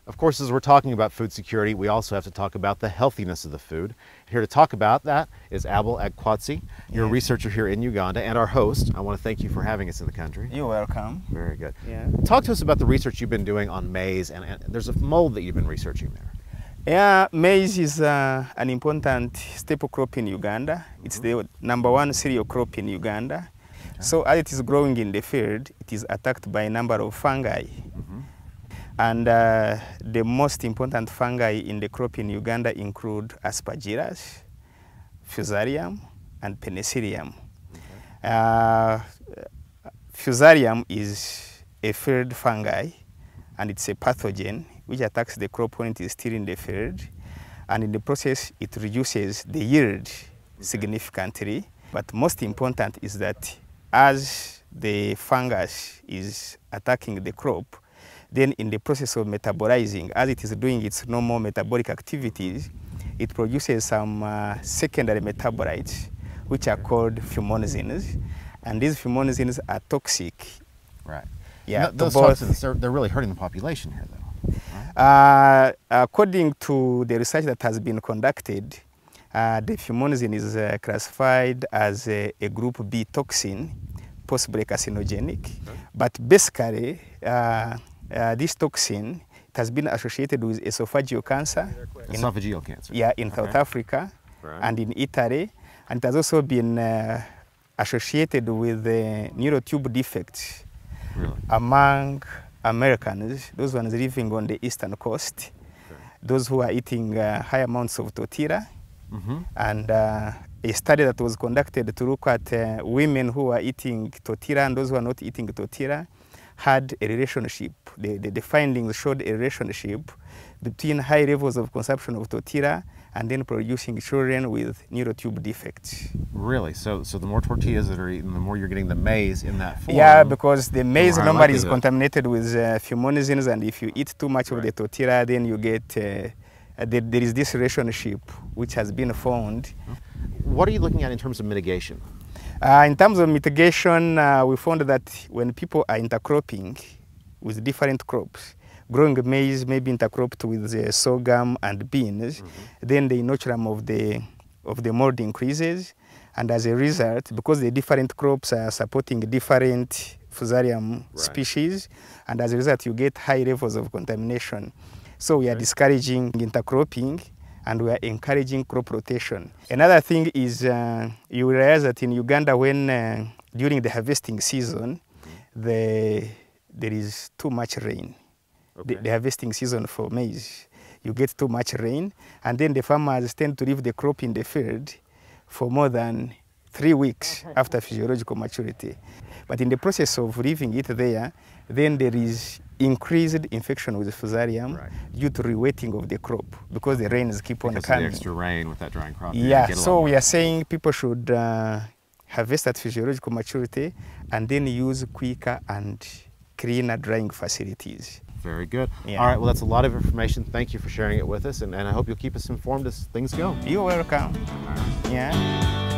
Of course, as we're talking about food security, we also have to talk about the healthiness of the food. Here to talk about that is Abel Agkwatsi. You're a researcher here in Uganda and our host. I want to thank you for having us in the country. You're welcome. Very good. Yeah. Talk to us about the research you've been doing on maize, and there's a mold that you've been researching there. Yeah, maize is an important staple crop in Uganda. It's the #1 cereal crop in Uganda. So as it is growing in the field, it is attacked by a number of fungi. And the most important fungi in the crop in Uganda include Aspergillus, Fusarium, and Penicillium. Fusarium is a field fungi, and it's a pathogen which attacks the crop when it is still in the field. And in the process, it reduces the yield significantly. But most important is that as the fungus is attacking the crop, then in the process of metabolizing, as it is doing its normal metabolic activities, it produces some secondary metabolites, which are called fumonisins. And these fumonisins are toxic. Right. Yeah, those toxins, they're really hurting the population here, though. Right? According to the research that has been conducted, the fumonisin is classified as a group B toxin, possibly carcinogenic. Okay. But basically, this toxin has been associated with esophageal cancer. Esophageal cancer? Yeah, in South Africa and in Italy. And it has also been associated with neurotube defects among Americans, those ones living on the eastern coast, those who are eating high amounts of tortilla. And a study that was conducted to look at women who are eating tortilla and those who are not eating tortilla had a relationship. The findings showed a relationship between high levels of consumption of tortilla and then producing children with neurotube defects. Really? So the more tortillas that are eaten, the more you're getting the maize in that form? Yeah, because the maize normally is contaminated with fumonisins, and if you eat too much of the tortilla, then you get, there is this relationship which has been found. What are you looking at in terms of mitigation? In terms of mitigation, we found that when people are intercropping with different crops, growing maize may be intercropped with sorghum and beans, then the inoculum of the mold increases. And as a result, because the different crops are supporting different Fusarium species, and as a result, you get high levels of contamination. So we are discouraging intercropping, and we are encouraging crop rotation. Another thing is you realize that in Uganda, when during the harvesting season, there is too much rain. The harvesting season for maize, you get too much rain, and then the farmers tend to leave the crop in the field for more than 3 weeks after physiological maturity. But in the process of leaving it there, then there is increased infection with Fusarium due to rewetting of the crop because the rains keep on coming. Because of the extra rain with that drying crop. Yeah, so we are saying people should harvest at physiological maturity and then use quicker and cleaner drying facilities. Very good. Yeah. All right, well, that's a lot of information. Thank you for sharing it with us, and I hope you'll keep us informed as things go. You're welcome. Yeah.